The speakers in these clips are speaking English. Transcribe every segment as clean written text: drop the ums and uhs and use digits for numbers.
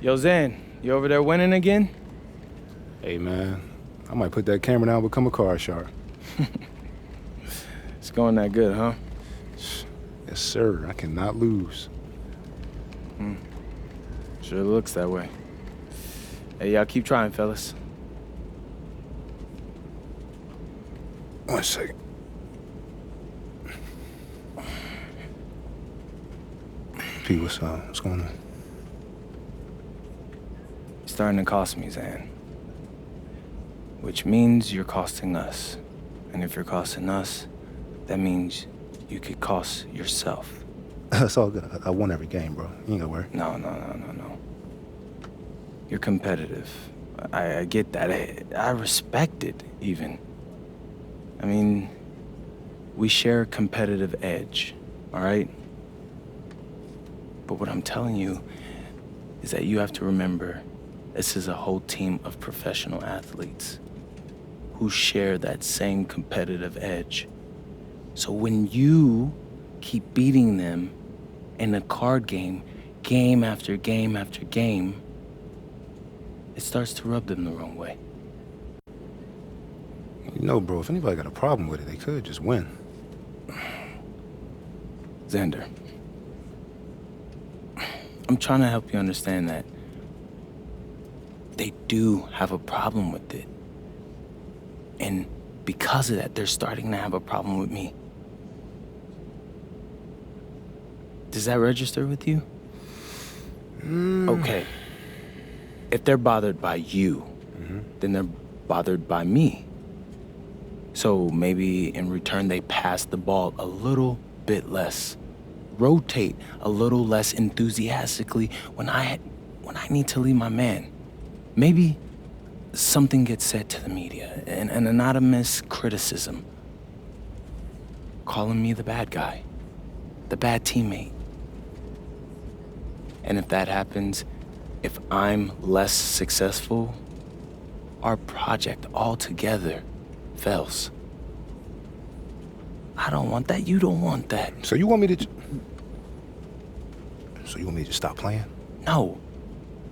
Yo, Zan, you over there winning again? Hey, man, I might put that camera down and become a card shark. It's going that good, huh? Yes, sir. I cannot lose. Sure looks that way. Hey, y'all keep trying, fellas. 1 second. P, what's going on? It's starting to cost me, Zan. Which means you're costing us. And if you're costing us, that means you could cost yourself. It's all good. I won every game, bro. You ain't gotta worry. No. You're competitive. I get that. I respect it, even. I mean, we share a competitive edge, all right? But what I'm telling you is that you have to remember this is a whole team of professional athletes who share that same competitive edge. So when you keep beating them in a card game, game after game after game, it starts to rub them the wrong way. You know, bro, if anybody got a problem with it, they could just win. Xander, I'm trying to help you understand that they do have a problem with it. And because of that, they're starting to have a problem with me. Does that register with you? Okay. If they're bothered by you, then they're bothered by me. So maybe in return, they pass the ball a little bit less. Rotate a little less enthusiastically when I need to leave my man. Maybe something gets said to the media, an anonymous criticism, calling me the bad guy, the bad teammate. And if that happens, if I'm less successful, our project altogether fails. I don't want that. You don't want that. So you want me to... So you want me to just stop playing? No.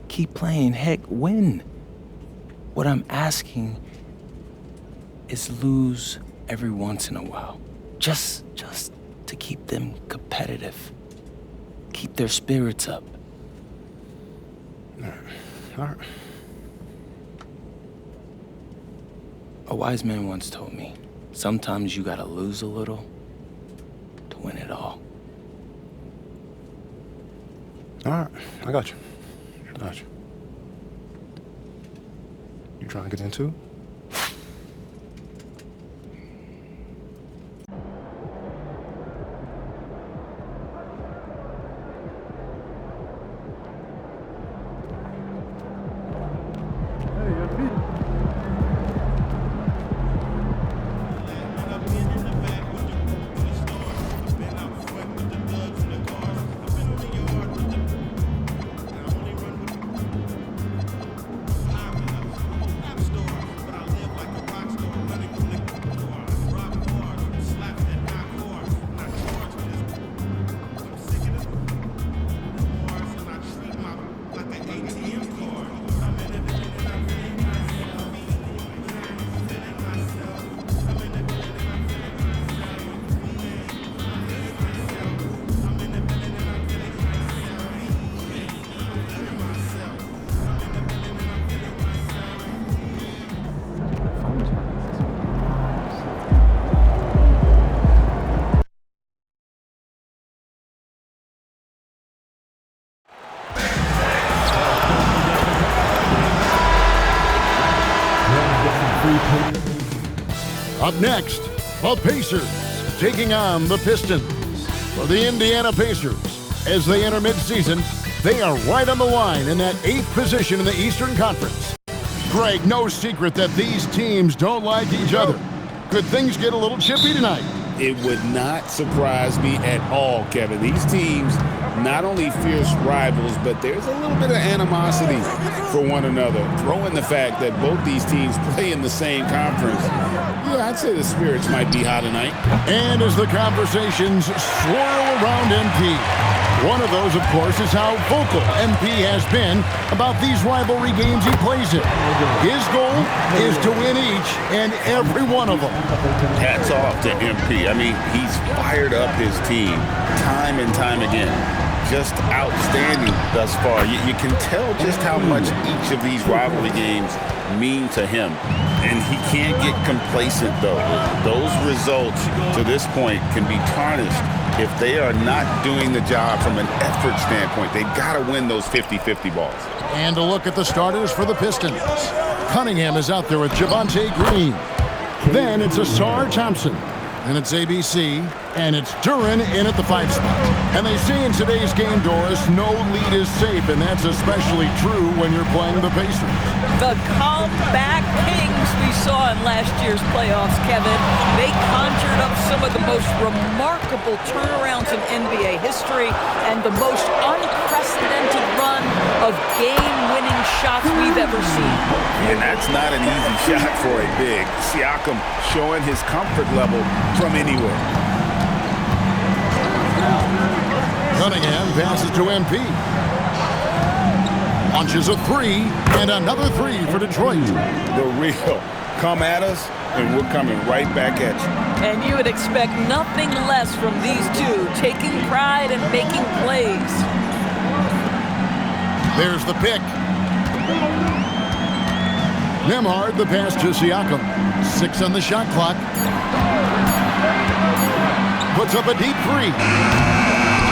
Keep playing. Heck, win. What I'm asking is lose every once in a while. Just to keep them competitive. Keep their spirits up. All right. A wise man once told me, sometimes you gotta lose a little to win it all. All right, I got you. You trying to get into? Up next, the Pacers taking on the Pistons. For the Indiana Pacers, as they enter midseason, they are right on the line in that 8th position in the Eastern Conference. Greg, no secret that these teams don't like each other. Could things get a little chippy tonight? It would not surprise me at all, Kevin. These teams, not only fierce rivals, but there's a little bit of animosity for one another. Throw in the fact that both these teams play in the same conference. Yeah, I'd say the spirits might be high tonight. And as the conversations swirl around MP, One of those, of course, is how vocal MP has been about these rivalry games he plays in. His goal is to win each and every one of them. Hats off to MP. I mean, he's fired up his team time and time again. Just outstanding thus far. You can tell just how much each of these rivalry games mean to him. And he can't get complacent, though. Those results to this point can be tarnished if they are not doing the job from an effort standpoint. They've got to win those 50-50 balls. And a look at the starters for the Pistons. Cunningham is out there with Javonte Green. Then it's Asar Thompson. And it's ABC, and it's Duren in at the 5 spot. And they say in today's game, Doris, no lead is safe, and that's especially true when you're playing the Pacers. The comeback kings we saw in last year's playoffs, Kevin. They conjured up some of the most remarkable turnarounds in NBA history and the most unprecedented run of game-winning shots we've ever seen. And that's not an easy shot for a big. Siakam showing his comfort level from anywhere. Cunningham passes to MP. Launches a 3, and another 3 for Detroit. The real come at us, and we're coming right back at you. And you would expect nothing less from these two, taking pride and making plays. There's the pick. Nembhard, the pass to Siakam. 6 on the shot clock. Puts up a deep 3.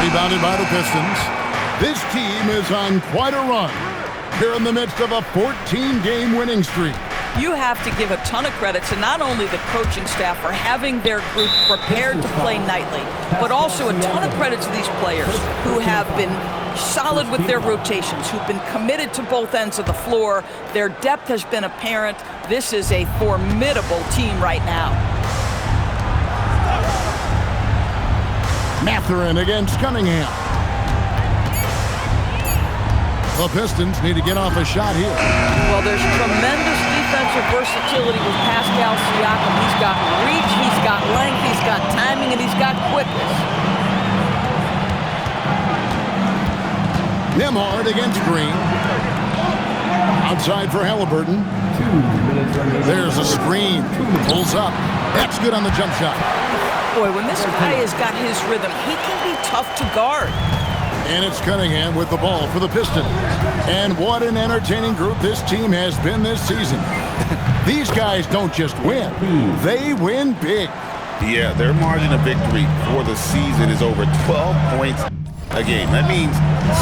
Rebounded by the Pistons. This team is on quite a run. They're in the midst of a 14-game winning streak. You have to give a ton of credit to not only the coaching staff for having their group prepared to play nightly, but also a ton of credit to these players who have been solid with their rotations, who've been committed to both ends of the floor. Their depth has been apparent. This is a formidable team right now. Mathurin against Cunningham. The Pistons need to get off a shot here. Well, there's tremendous defensive versatility with Pascal Siakam. He's got reach, he's got length, he's got timing, and he's got quickness. Nembhard against Green. Outside for Halliburton. There's a screen. Pulls up. That's good on the jump shot. Boy, when this guy has got his rhythm, he can be tough to guard. And it's Cunningham with the ball for the Pistons. And what an entertaining group this team has been this season. These guys don't just win, they win big. Yeah, their margin of victory for the season is over 12 points a game. That means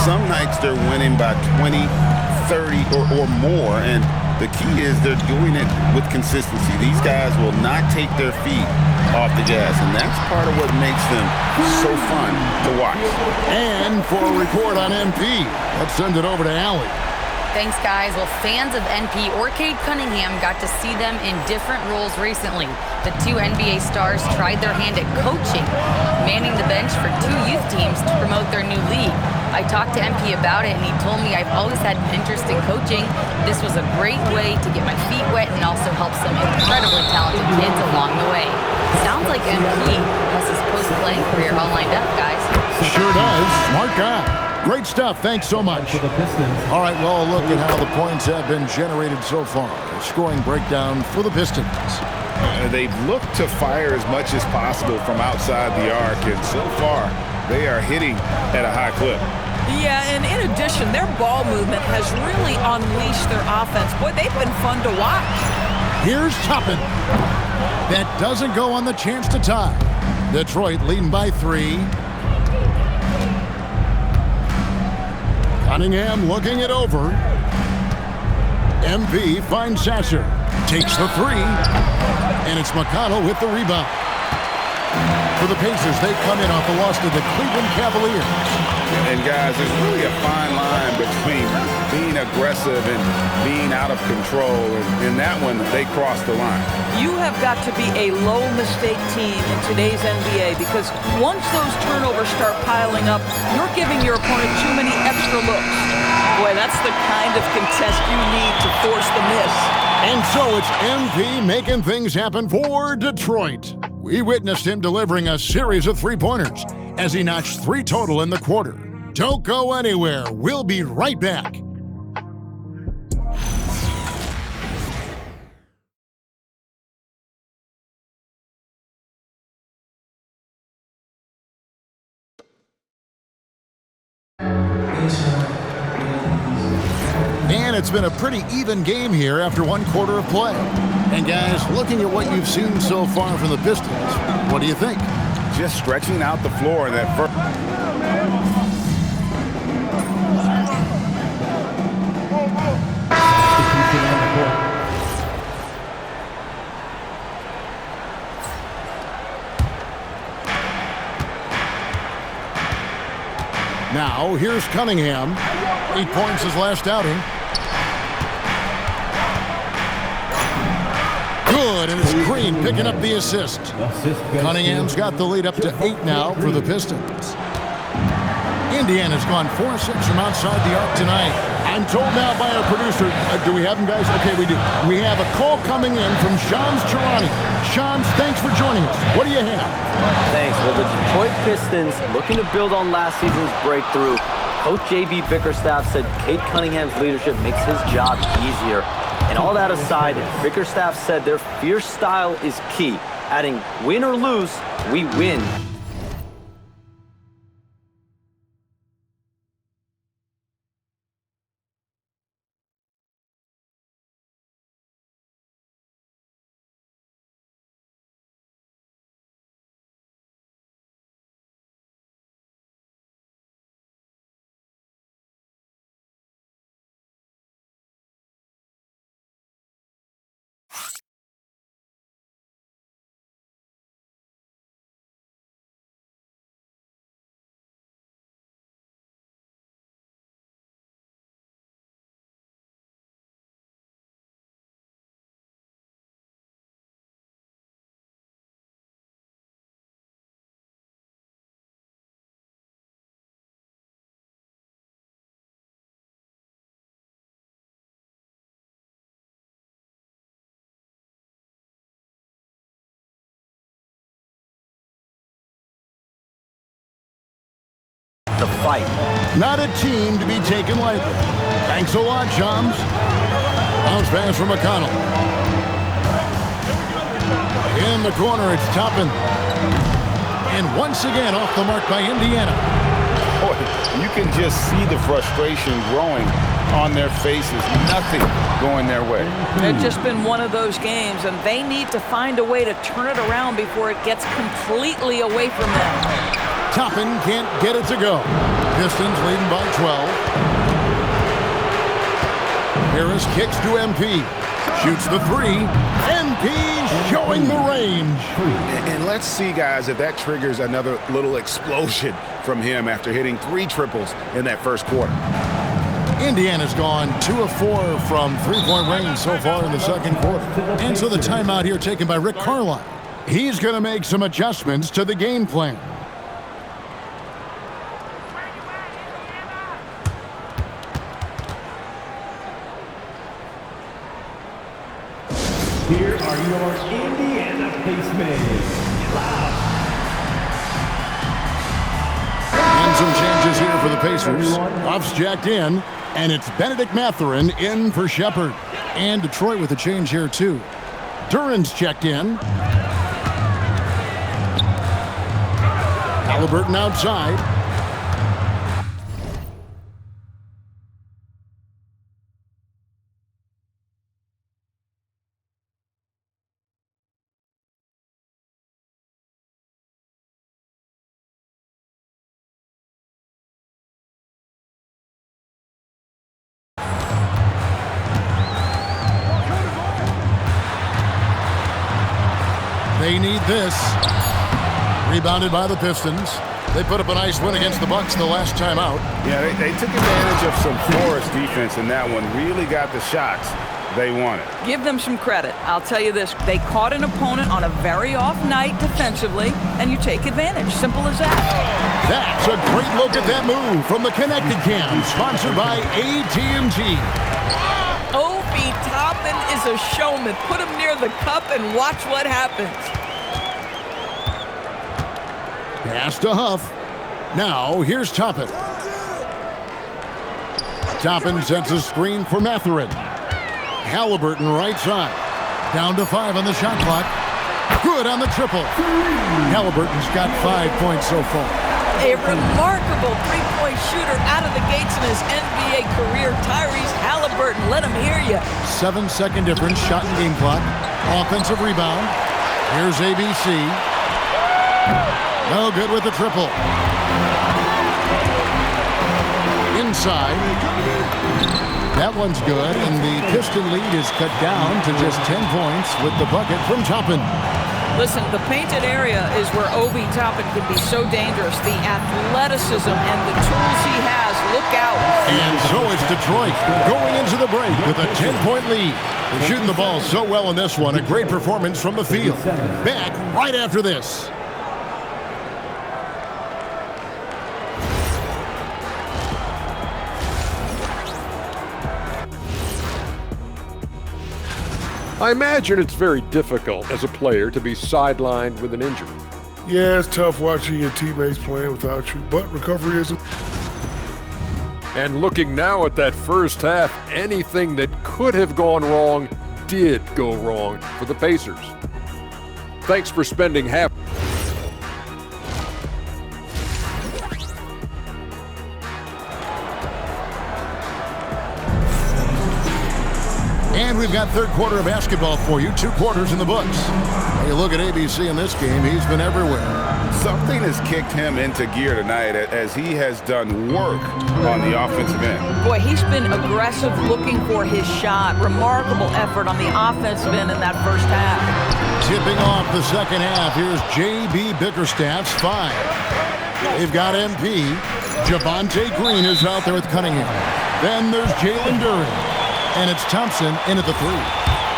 some nights they're winning by 20, 30, or more. And the key is they're doing it with consistency. These guys will not take their feet off the gas, and that's part of what makes them so fun to watch. And for a report on MP, let's send it over to Allie. Thanks, guys. Well, fans of NP or Cade Cunningham got to see them in different roles recently. The two NBA stars tried their hand at coaching, manning the bench for 2 youth teams to promote their new league. I talked to MP about it, and he told me I've always had an interest in coaching. This was a great way to get my feet wet and also help some incredibly talented kids along the way. Sounds like MP has his post-playing career all lined up, guys. Sure does. Smart guy. Great stuff. Thanks so much. All right, well, look at how the points have been generated so far. Scoring breakdown for the Pistons. They've looked to fire as much as possible from outside the arc, and so far they are hitting at a high clip. Yeah, and in addition, their ball movement has really unleashed their offense. Boy, they've been fun to watch. Here's Toppin. That doesn't go on the chance to tie. Detroit leading by 3. Cunningham looking it over. MP finds Sasser. Takes the 3. And it's McConnell with the rebound. For the Pacers, they come in off the loss to the Cleveland Cavaliers. And guys, there's really a fine line between being aggressive and being out of control. And in that one, they crossed the line. You have got to be a low-mistake team in today's NBA because once those turnovers start piling up, you're giving your opponent too many extra looks. Boy, that's the kind of contest you need to force the miss. And so it's MP making things happen for Detroit. We witnessed him delivering a series of 3-pointers as he notched 3 total in the quarter. Don't go anywhere. We'll be right back. And it's been a pretty even game here after one quarter of play. And guys, looking at what you've seen so far from the Pistons, what do you think? Just stretching out the floor in that first. Now, here's Cunningham. 8 points his last outing. Good, and it's Green picking up the assist. Cunningham's got the lead up to 8 now for the Pistons. Indiana's gone 4-6 from outside the arc tonight. I'm told now by our producer, do we have him, guys? Okay, we do. We have a call coming in from Shams Charania. Shams, thanks for joining us. What do you have? Thanks. Well, the Detroit Pistons looking to build on last season's breakthrough. Coach J.B. Bickerstaff said Cade Cunningham's leadership makes his job easier. And all that aside, Bickerstaff said their fierce style is key, adding win or lose, we win. The fight. Not a team to be taken lightly. Thanks a lot, Shams. Bounce pass from McConnell. In the corner, it's Toppin. And once again, off the mark by Indiana. Boy, you can just see the frustration growing on their faces. Nothing going their way. It's just been one of those games, and they need to find a way to turn it around before it gets completely away from them. Toppin can't get it to go. Pistons leading by 12. Harris kicks to MP. Shoots the three. MP showing the range. And let's see, guys, if that triggers another little explosion from him after hitting 3 triples in that first quarter. Indiana's gone 2 of 4 from three-point range so far in the second quarter. And so the timeout here taken by Rick Carlisle. He's going to make some adjustments to the game plan. Here are your Indiana Pacemen. And some changes here for the Pacers. Buff's jacked in, and it's Benedict Mathurin in for Shepherd. And Detroit with a change here, too. Duran's checked in. Halliburton outside. They need this. Rebounded by the Pistons. They put up a nice win against the Bucks the last time out. Yeah, they took advantage of some porous defense in that one. Really got the shots they wanted. Give them some credit. I'll tell you this. They caught an opponent on a very off night defensively, and you take advantage. Simple as that. That's a great look at that move from the Connected Cam, sponsored by AT&T. Obi Toppin is a showman. Put him near the cup and watch what happens. Pass to Huff. Now, here's Toppin. Toppin sets a screen for Mathurin. Halliburton right side. Down to 5 on the shot clock. Good on the triple. Halliburton's got 5 points so far. A remarkable three-point shooter out of the gates in his NBA career. Tyrese Halliburton, let him hear you. 7-second difference, shot and game clock. Offensive rebound. Here's ABC. No good with the triple. Inside. That one's good, and the Piston lead is cut down to just 10 points with the bucket from Toppin. Listen, the painted area is where Obi Toppin can be so dangerous. The athleticism and the tools he has, look out. And so it's Detroit going into the break with a 10-point lead. They're shooting the ball so well in this one. A great performance from the field. Back right after this. I imagine it's very difficult as a player to be sidelined with an injury. Yeah, it's tough watching your teammates playing without you, but recovery isn't. And looking now at that first half, anything that could have gone wrong did go wrong for the Pacers. Thanks for spending half. And we've got third quarter of basketball for you. 2 quarters in the books. When you look at ABC in this game, he's been everywhere. Something has kicked him into gear tonight as he has done work on the offensive end. Boy, he's been aggressive looking for his shot. Remarkable effort on the offensive end in that first half. Tipping off the second half, here's J.B. Bickerstaff's 5. They've got MP. Javonte Green is out there with Cunningham. Then there's Jalen Duren. And it's Thompson in at the 3.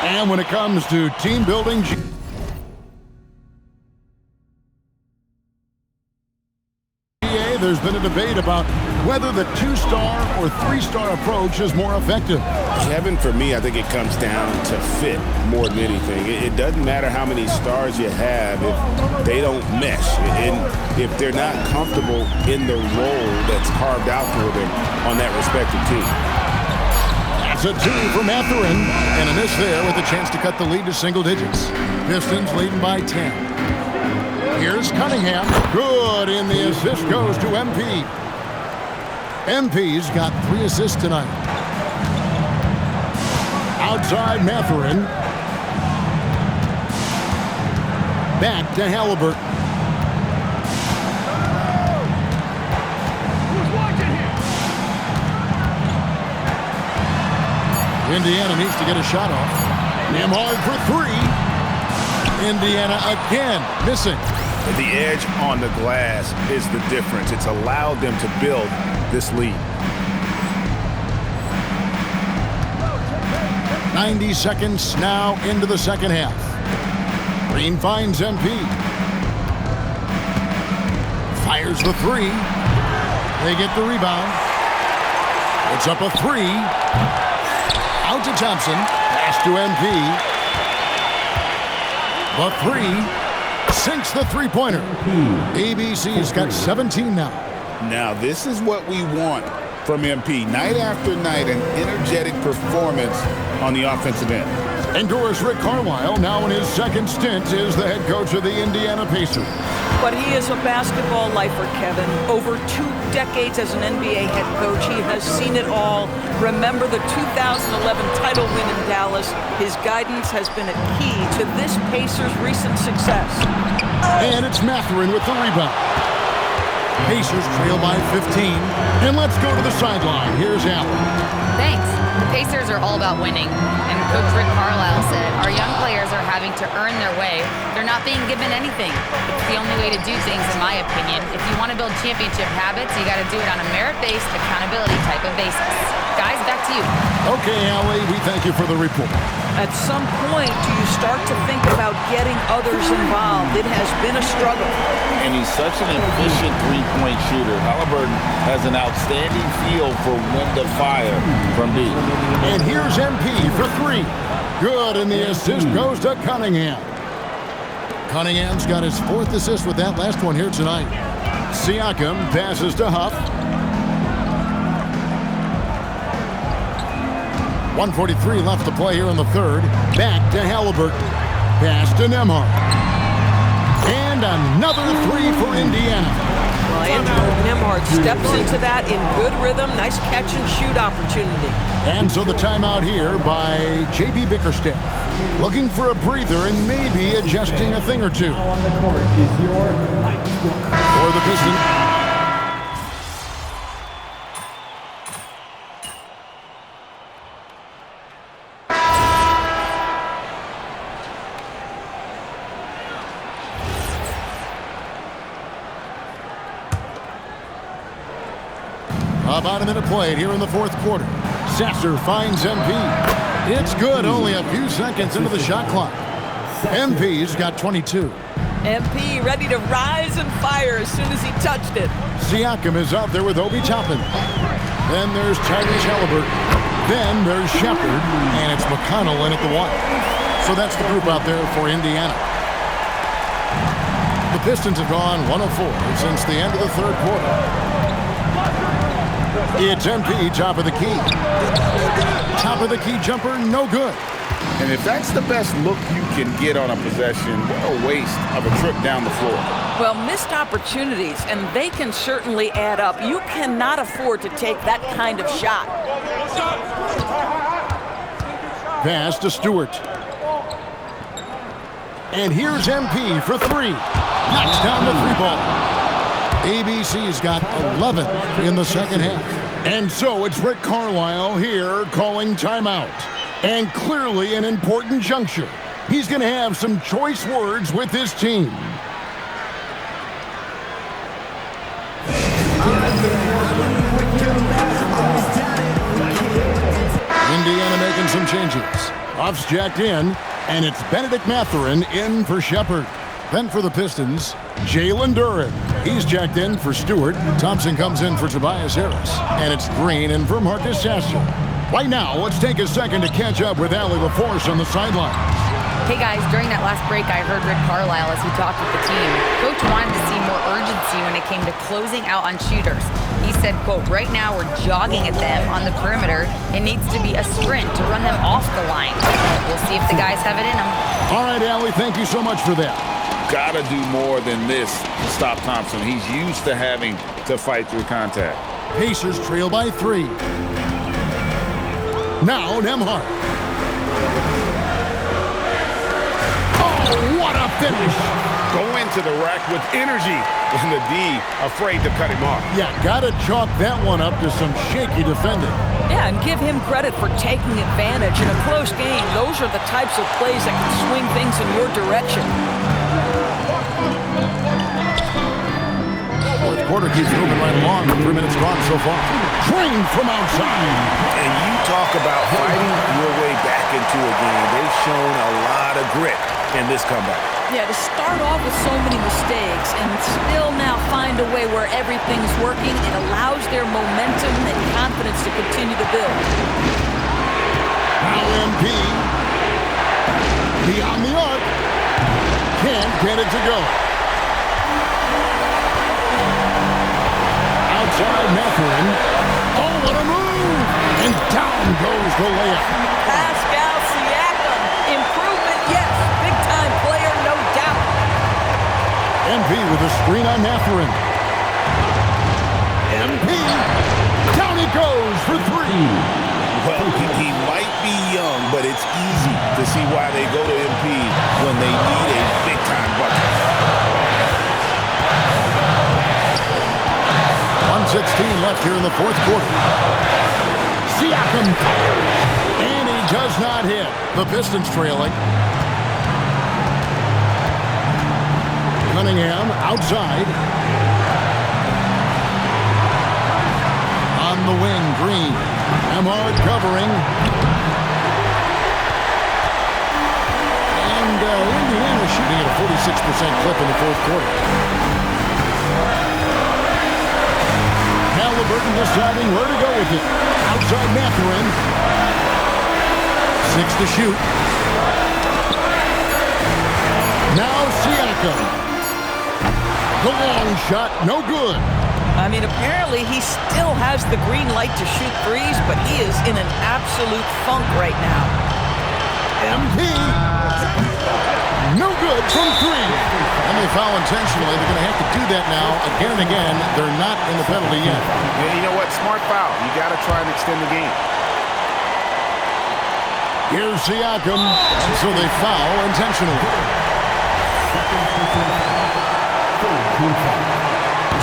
And when it comes to team building, there's been a debate about whether the 2-star or 3-star approach is more effective. Kevin, for me, I think it comes down to fit more than anything. It doesn't matter how many stars you have if they don't mesh, and if they're not comfortable in the role that's carved out for them on that respective team. That's a 2 for Mathurin, and a miss there with a chance to cut the lead to single digits. Pistons leading by 10. Here's Cunningham. Good, and the assist goes to MP. MP's got 3 assists tonight. Outside Mathurin. Back to Halliburton. Indiana needs to get a shot off. Nembhard for 3. Indiana again missing. The edge on the glass is the difference. It's allowed them to build this lead. 90 seconds now into the second half. Green finds MP. Fires the 3. They get the rebound. It's up a 3. Out to Thompson. Pass to MP. The 3 sinks the 3-pointer. ABC's got 17 now. Now, this is what we want from MP. Night after night, an energetic performance on the offensive end. Endorsed Rick Carlisle, now in his second stint, is the head coach of the Indiana Pacers. But he is a basketball lifer, Kevin. Over 2 decades as an NBA head coach, he has seen it all. Remember the 2011 title win in Dallas. His guidance has been a key to this Pacers' recent success. And it's Mathurin with the rebound. Pacers trail by 15. And let's go to the sideline. Here's Allen. Thanks. The Pacers are all about winning. And Coach Rick Carlisle said, our young players are having to earn their way. They're not being given anything. It's the only way to do things, in my opinion. If you want to build championship habits, you got to do it on a merit-based, accountability type of basis. Guys, back to you. Okay, Allie, we thank you for the report. At some point, do you start to think about getting others involved? It has been a struggle. And he's such an efficient three-point shooter. Halliburton has an outstanding feel for when to fire from deep. And here's MP for 3. Good, and the assist goes to Cunningham. Cunningham's got his 4th assist with that last one here tonight. Siakam passes to Huff. 1:43 left to play here in the third. Back to Halliburton. Pass to Nembhard. And another three for Indiana. Well, Andrew Nembhard steps into that in good rhythm. Nice catch and shoot opportunity. And so the timeout here by J.B. Bickerstaff. Looking for a breather and maybe adjusting a thing or two. On the court is your high school. For the Pistons. About a minute played here in the fourth quarter. Sasser finds MP. It's good, only a few seconds into the shot clock. MP's got 22. MP ready to rise and fire as soon as he touched it. Siakam is out there with Obi Toppin. Then there's Tyrese Halliburton. Then there's Shepard, and it's McConnell in at the one. So that's the group out there for Indiana. The Pistons have gone 104 since the end of the third quarter. It's MP, top of the key. Top of the key jumper, no good. And if that's the best look you can get on a possession, what a waste of a trip down the floor. Well, missed opportunities, and they can certainly add up. You cannot afford to take that kind of shot. Pass to Stewart. And here's MP for three. Knocks down the three ball. ABC's got 11 in the second half. And so it's Rick Carlisle here calling timeout. And clearly an important juncture. He's going to have some choice words with his team. Indiana making some changes. Off's jacked in, and it's Benedict Mathurin in for Shepard. Then for the Pistons, Jalen Duren. He's jacked in for Stewart. Thompson comes in for Tobias Harris. And it's Green in for Marcus Sasser. Right now, let's take a second to catch up with Allie LaForce on the sidelines. Hey guys, during that last break, I heard Rick Carlisle as he talked with the team. Coach wanted to see more urgency when it came to closing out on shooters. He said, quote, right now we're jogging at them on the perimeter. It needs to be a sprint to run them off the line. We'll see if the guys have it in them. All right, Allie, thank you so much for that. Gotta do more than this to stop Thompson. He's used to having to fight through contact. Pacers trail by 3. Now Nembhard. Oh, what a finish! Go into the rack with energy, and the D afraid to cut him off. Yeah, gotta chalk that one up to some shaky defending. Yeah, and give him credit for taking advantage. In a close game, those are the types of plays that can swing things in your direction. Fourth quarter keeps moving right along. 3 minutes gone so far. Train from outside. And you talk about fighting your way back into a game. They've shown a lot of grit in this comeback. Yeah, to start off with so many mistakes and still now find a way where everything's working, it allows their momentum and confidence to continue to build. Now MP. Beyond the arc. Can't get it to go. Outside Mathurin. Oh, what a move! And down goes the layup. Pascal Siakam. Improvement, yes. Big-time player, no doubt. MP with a screen on Mathurin. MP. Down it goes for 3. Well, he might be young, but it's easy to see why they go to MP when they need a big-time bucket. 1:16 left here in the fourth quarter. Siakam fires, and he does not hit. The Pistons trailing. Cunningham outside. On the wing, Green. Nembhard covering. And Indiana shooting at a 46% clip in the fourth quarter. Halliburton deciding where to go with it. Outside Mathurin. 6 to shoot. Now Siakam. The long shot, no good. I mean, apparently he still has the green light to shoot threes, but he is in an absolute funk right now. MP. No good from three. And they foul intentionally. They're going to have to do that now again and again. They're not in the penalty yet. Yeah, you know what? Smart foul. You got to try and extend the game. Here's Siakam. And so they foul intentionally.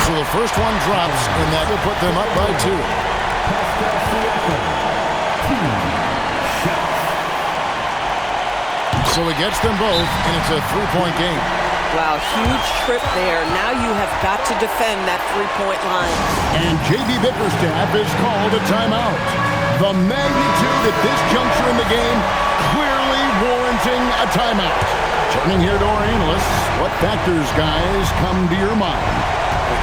So the first one drops, and that will put them up by 2. So he gets them both, and it's a 3-point game. Wow, huge trip there. Now you have got to defend that 3-point line. And J.B. Bickerstaff is called a timeout. The magnitude at this juncture in the game clearly warranting a timeout. Turning here to our analysts, what factors, guys, come to your mind?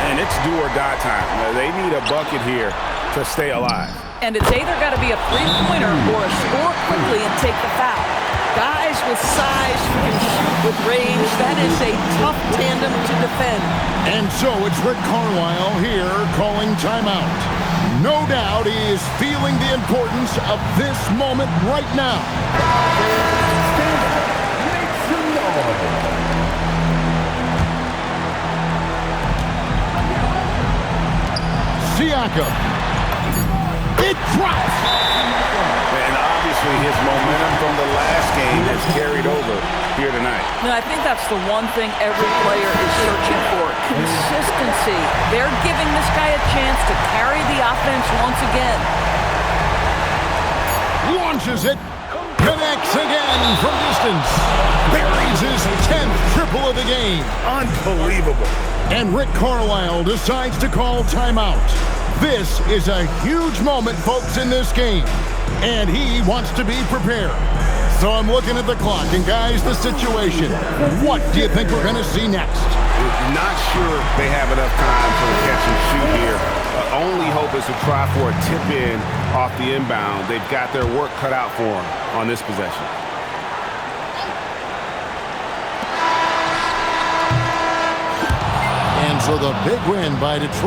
And it's do or die time. They need a bucket here to stay alive. And it's either got to be a three-pointer or score quickly and take the foul. Guys with size who can shoot with range, that is a tough tandem to defend. And so it's Rick Carlisle here calling timeout. No doubt he is feeling the importance of this moment right now. Siakam. It drops. And obviously his momentum from the last game has carried over here tonight. And I think that's the one thing every player is searching for, consistency. They're giving this guy a chance to carry the offense once again. Launches it. Connects again from distance. Buries his 10th triple of the game. Unbelievable. And Rick Carlisle decides to call timeout. This is a huge moment, folks, in this game. And he wants to be prepared. So I'm looking at the clock. And, guys, the situation. What do you think we're going to see next? Not sure they have enough time for the catch and shoot here. Only hope is to try for a tip in off the inbound. They've got their work cut out for them on this possession. And so the big win by Detroit.